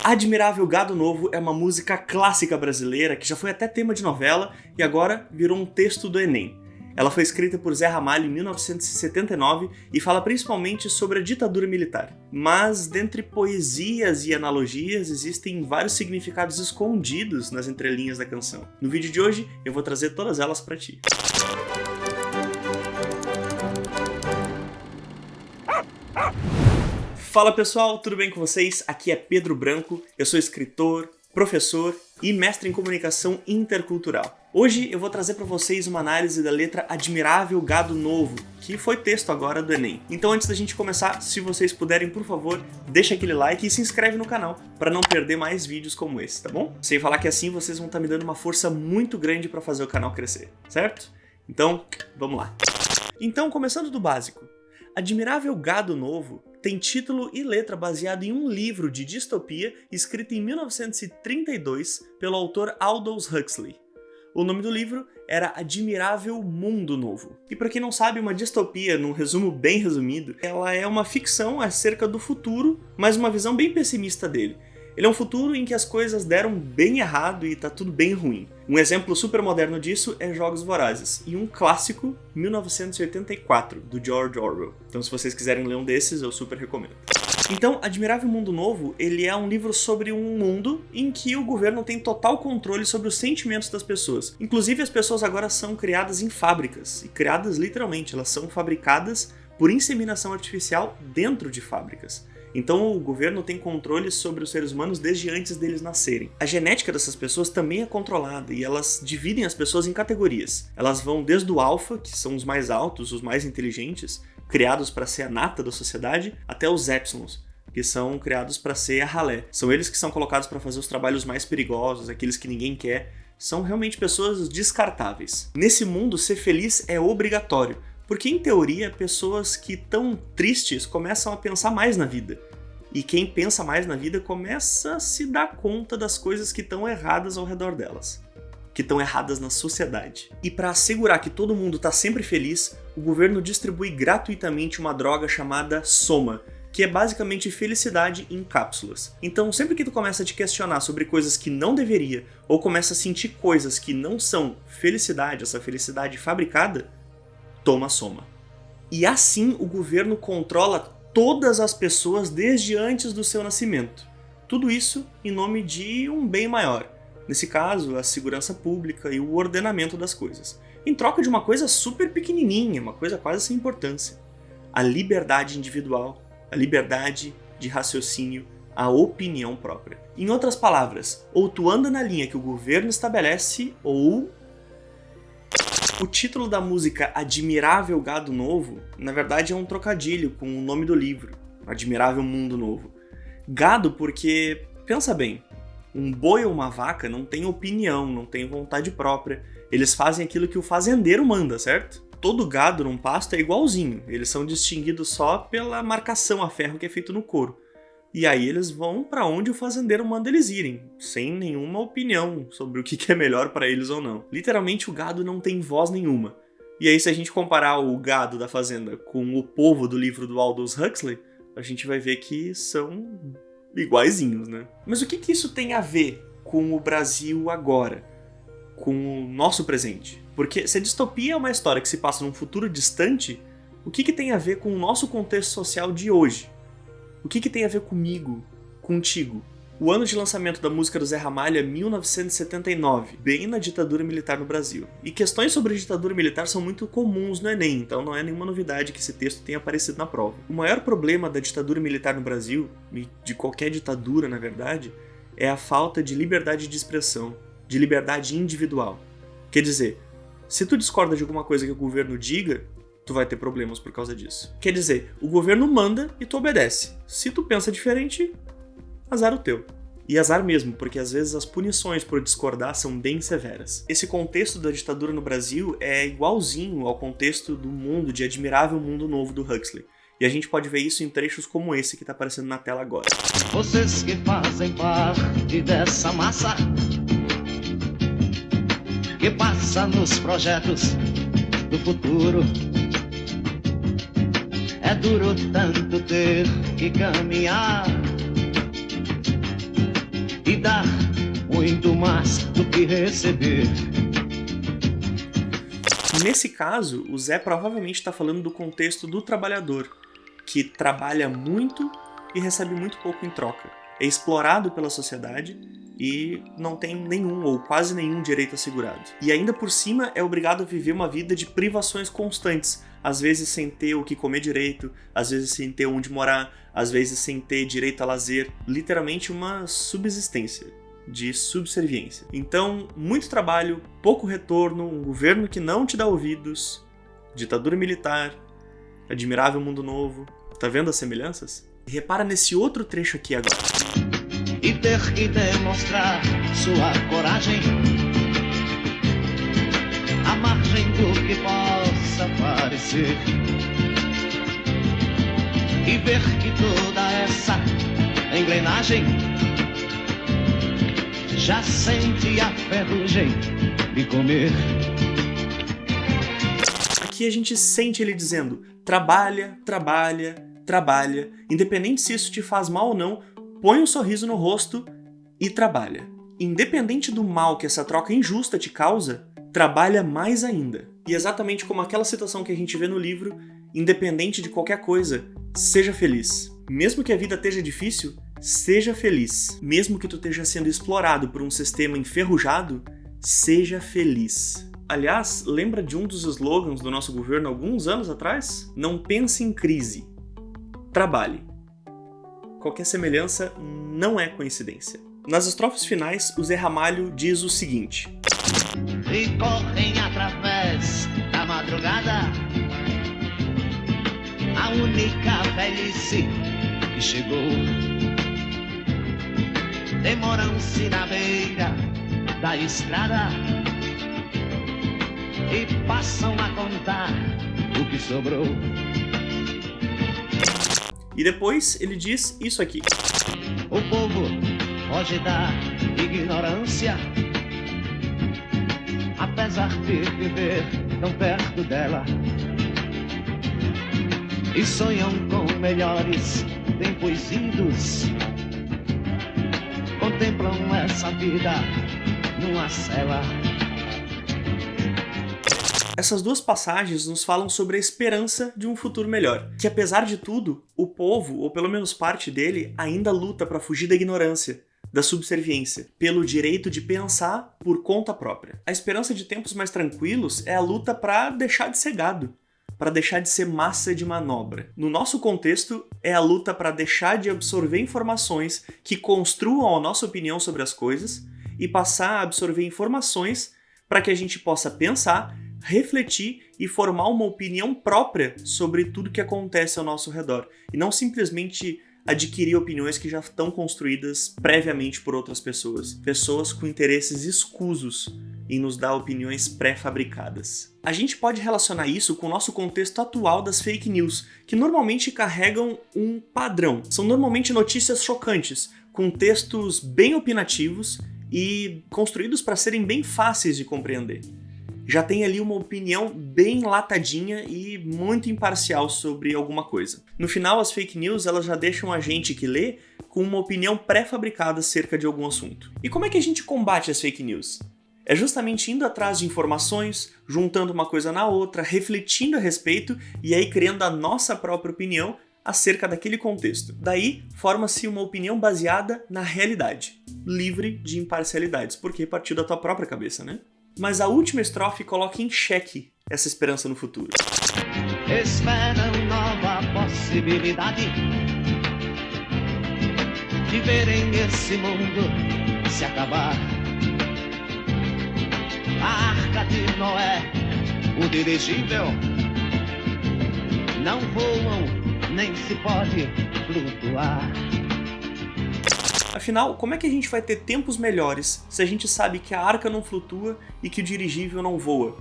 Admirável Gado Novo é uma música clássica brasileira que já foi até tema de novela e agora virou um texto do Enem. Ela foi escrita por Zé Ramalho em 1979 e fala principalmente sobre a ditadura militar. Mas, dentre poesias e analogias, existem vários significados escondidos nas entrelinhas da canção. No vídeo de hoje, eu vou trazer todas elas pra ti. Fala pessoal, tudo bem com vocês? Aqui é Pedro Branco, eu sou escritor, professor e mestre em comunicação intercultural. Hoje eu vou trazer para vocês uma análise da letra Admirável Gado Novo, que foi texto agora do Enem. Então antes da gente começar, se vocês puderem, por favor, deixa aquele like e se inscreve no canal para não perder mais vídeos como esse, tá bom? Sem falar que assim vocês vão estar me dando uma força muito grande para fazer o canal crescer, certo? Então, vamos lá. Então, começando do básico. Admirável Gado Novo tem título e letra baseado em um livro de distopia escrito em 1932 pelo autor Aldous Huxley. O nome do livro era Admirável Mundo Novo. E para quem não sabe, uma distopia, num resumo bem resumido, ela é uma ficção acerca do futuro, mas uma visão bem pessimista dele. Ele é um futuro em que as coisas deram bem errado e tá tudo bem ruim. Um exemplo super moderno disso é Jogos Vorazes, e um clássico, 1984, do George Orwell. Então se vocês quiserem ler um desses, eu super recomendo. Então, Admirável Mundo Novo, ele é um livro sobre um mundo em que o governo tem total controle sobre os sentimentos das pessoas. Inclusive, as pessoas agora são criadas em fábricas, e criadas literalmente, elas são fabricadas por inseminação artificial dentro de fábricas. Então o governo tem controle sobre os seres humanos desde antes deles nascerem. A genética dessas pessoas também é controlada e elas dividem as pessoas em categorias. Elas vão desde o alfa, que são os mais altos, os mais inteligentes, criados para ser a nata da sociedade, até os épsilons, que são criados para ser a ralé. São eles que são colocados para fazer os trabalhos mais perigosos, aqueles que ninguém quer. São realmente pessoas descartáveis. Nesse mundo, ser feliz é obrigatório. Porque, em teoria, pessoas que estão tristes começam a pensar mais na vida. E quem pensa mais na vida começa a se dar conta das coisas que estão erradas ao redor delas. Que estão erradas na sociedade. E para assegurar que todo mundo está sempre feliz, o governo distribui gratuitamente uma droga chamada Soma, que é basicamente felicidade em cápsulas. Então, sempre que tu começa a te questionar sobre coisas que não deveria, ou começa a sentir coisas que não são felicidade, essa felicidade fabricada, toma Soma. E assim o governo controla todas as pessoas desde antes do seu nascimento. Tudo isso em nome de um bem maior. Nesse caso, a segurança pública e o ordenamento das coisas. Em troca de uma coisa super pequenininha, uma coisa quase sem importância. A liberdade individual, a liberdade de raciocínio, a opinião própria. Em outras palavras, ou tu anda na linha que o governo estabelece, ou... O título da música Admirável Gado Novo, na verdade é um trocadilho com o nome do livro, Admirável Mundo Novo. Gado porque, pensa bem, um boi ou uma vaca não tem opinião, não tem vontade própria, eles fazem aquilo que o fazendeiro manda, certo? Todo gado num pasto é igualzinho, eles são distinguidos só pela marcação a ferro que é feito no couro. E aí eles vão para onde o fazendeiro manda eles irem, sem nenhuma opinião sobre o que é melhor para eles ou não. Literalmente o gado não tem voz nenhuma. E aí se a gente comparar o gado da fazenda com o povo do livro do Aldous Huxley, a gente vai ver que são iguaizinhos, né? Mas o que isso tem a ver com o Brasil agora? Com o nosso presente? Porque se a distopia é uma história que se passa num futuro distante, o que tem a ver com o nosso contexto social de hoje? O que tem a ver comigo, contigo? O ano de lançamento da música do Zé Ramalho é 1979, bem na ditadura militar no Brasil. E questões sobre ditadura militar são muito comuns no Enem, então não é nenhuma novidade que esse texto tenha aparecido na prova. O maior problema da ditadura militar no Brasil, e de qualquer ditadura na verdade, é a falta de liberdade de expressão, de liberdade individual. Quer dizer, se tu discorda de alguma coisa que o governo diga, tu vai ter problemas por causa disso. Quer dizer, o governo manda e tu obedece. Se tu pensa diferente, azar o teu. E azar mesmo, porque às vezes as punições por discordar são bem severas. Esse contexto da ditadura no Brasil é igualzinho ao contexto do mundo de Admirável Mundo Novo do Huxley. E a gente pode ver isso em trechos como esse que está aparecendo na tela agora. Vocês que fazem parte dessa massa que passa nos projetos do futuro. É duro tanto ter que caminhar dar muito mais do que receber. Nesse caso, o Zé provavelmente está falando do contexto do trabalhador, que trabalha muito e recebe muito pouco em troca. É explorado pela sociedade e não tem nenhum ou quase nenhum direito assegurado. E ainda por cima é obrigado a viver uma vida de privações constantes, às vezes sem ter o que comer direito, às vezes sem ter onde morar, às vezes sem ter direito a lazer, literalmente uma subsistência de subserviência. Então, muito trabalho, pouco retorno, um governo que não te dá ouvidos, ditadura militar, admirável mundo novo. Tá vendo as semelhanças? Repara nesse outro trecho aqui agora. E ter que demonstrar sua coragem à margem do que possa parecer, e ver que toda essa engrenagem já sente a ferrugem de comer. Aqui a gente sente ele dizendo: trabalha, trabalha, trabalha, independente se isso te faz mal ou não, põe um sorriso no rosto e trabalha. Independente do mal que essa troca injusta te causa, trabalha mais ainda. E exatamente como aquela citação que a gente vê no livro, independente de qualquer coisa, seja feliz. Mesmo que a vida esteja difícil, seja feliz. Mesmo que tu esteja sendo explorado por um sistema enferrujado, seja feliz. Aliás, lembra de um dos slogans do nosso governo alguns anos atrás? Não pense em crise. Trabalhe. Qualquer semelhança não é coincidência. Nas estrofes finais, o Zé Ramalho diz o seguinte: E correm através da madrugada a única velhice que chegou. Demoram-se na beira da estrada e passam a contar o que sobrou. E depois ele diz isso aqui: O povo foge da ignorância, apesar de viver tão perto dela, e sonham com melhores tempos idos, contemplam essa vida numa cela. Essas duas passagens nos falam sobre a esperança de um futuro melhor, que apesar de tudo, o povo, ou pelo menos parte dele, ainda luta para fugir da ignorância, da subserviência, pelo direito de pensar por conta própria. A esperança de tempos mais tranquilos é a luta para deixar de ser gado, para deixar de ser massa de manobra. No nosso contexto, é a luta para deixar de absorver informações que construam a nossa opinião sobre as coisas e passar a absorver informações para que a gente possa pensar, refletir e formar uma opinião própria sobre tudo que acontece ao nosso redor, e não simplesmente adquirir opiniões que já estão construídas previamente por outras pessoas, pessoas com interesses escusos em nos dar opiniões pré-fabricadas. A gente pode relacionar isso com o nosso contexto atual das fake news, que normalmente carregam um padrão. São normalmente notícias chocantes, com textos bem opinativos e construídos para serem bem fáceis de compreender. Já tem ali uma opinião bem latadinha e muito imparcial sobre alguma coisa. No final, as fake news elas já deixam a gente que lê com uma opinião pré-fabricada acerca de algum assunto. E como é que a gente combate as fake news? É justamente indo atrás de informações, juntando uma coisa na outra, refletindo a respeito e aí criando a nossa própria opinião acerca daquele contexto. Daí, forma-se uma opinião baseada na realidade, livre de imparcialidades, porque partiu da tua própria cabeça, né? Mas a última estrofe coloca em xeque essa esperança no futuro. Esperam nova possibilidade de verem esse mundo se acabar. A Arca de Noé, o dirigível, não voam, nem se pode flutuar. Afinal, como é que a gente vai ter tempos melhores se a gente sabe que a arca não flutua e que o dirigível não voa?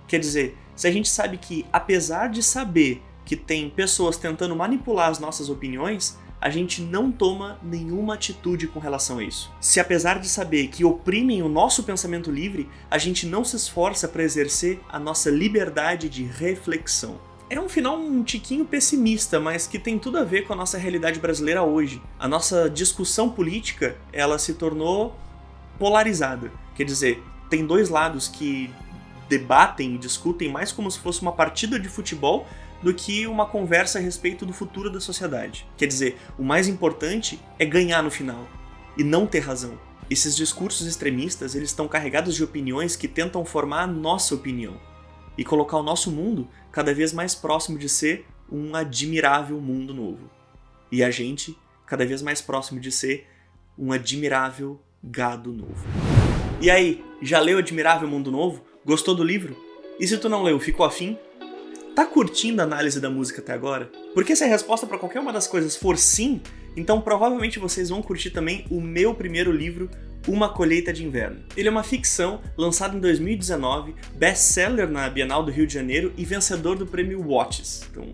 Quer dizer, se a gente sabe que, apesar de saber que tem pessoas tentando manipular as nossas opiniões, a gente não toma nenhuma atitude com relação a isso. Se apesar de saber que oprimem o nosso pensamento livre, a gente não se esforça para exercer a nossa liberdade de reflexão. É um final um tiquinho pessimista, mas que tem tudo a ver com a nossa realidade brasileira hoje. A nossa discussão política, ela se tornou polarizada. Quer dizer, tem dois lados que debatem e discutem mais como se fosse uma partida de futebol do que uma conversa a respeito do futuro da sociedade. Quer dizer, o mais importante é ganhar no final, e não ter razão. Esses discursos extremistas, eles estão carregados de opiniões que tentam formar a nossa opinião e colocar o nosso mundo cada vez mais próximo de ser um admirável mundo novo. E a gente cada vez mais próximo de ser um admirável gado novo. E aí, já leu Admirável Mundo Novo? Gostou do livro? E se tu não leu, ficou afim? Tá curtindo a análise da música até agora? Porque se a resposta para qualquer uma das coisas for sim, então provavelmente vocês vão curtir também o meu primeiro livro, Uma Colheita de Inverno. Ele é uma ficção lançada em 2019, best-seller na Bienal do Rio de Janeiro e vencedor do prêmio Watts. Então,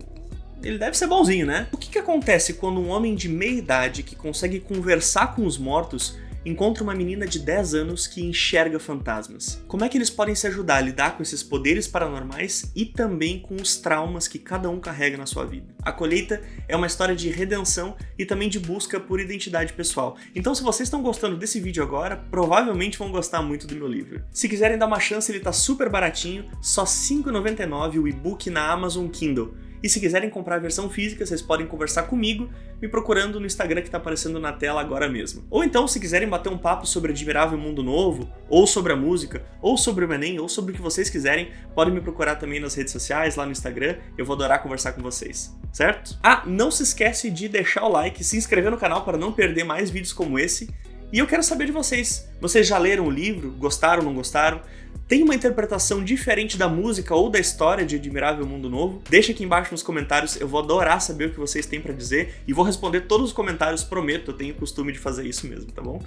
ele deve ser bonzinho, né? O que acontece quando um homem de meia idade que consegue conversar com os mortos encontra uma menina de 10 anos que enxerga fantasmas? Como é que eles podem se ajudar a lidar com esses poderes paranormais e também com os traumas que cada um carrega na sua vida? A Colheita é uma história de redenção e também de busca por identidade pessoal. Então, se vocês estão gostando desse vídeo agora, provavelmente vão gostar muito do meu livro. Se quiserem dar uma chance, ele tá super baratinho, só R$ 5,99 o e-book na Amazon Kindle. E se quiserem comprar a versão física, vocês podem conversar comigo, me procurando no Instagram que está aparecendo na tela agora mesmo. Ou então, se quiserem bater um papo sobre Admirável Mundo Novo, ou sobre a música, ou sobre o Enem, ou sobre o que vocês quiserem, podem me procurar também nas redes sociais, lá no Instagram, eu vou adorar conversar com vocês, certo? Ah, não se esquece de deixar o like, se inscrever no canal para não perder mais vídeos como esse. E eu quero saber de vocês. Vocês já leram o livro? Gostaram ou não gostaram? Tem uma interpretação diferente da música ou da história de Admirável Mundo Novo? Deixa aqui embaixo nos comentários, eu vou adorar saber o que vocês têm pra dizer e vou responder todos os comentários, prometo, eu tenho o costume de fazer isso mesmo, tá bom?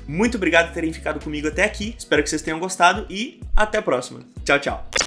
Muito obrigado por terem ficado comigo até aqui, espero que vocês tenham gostado e até a próxima. Tchau, tchau!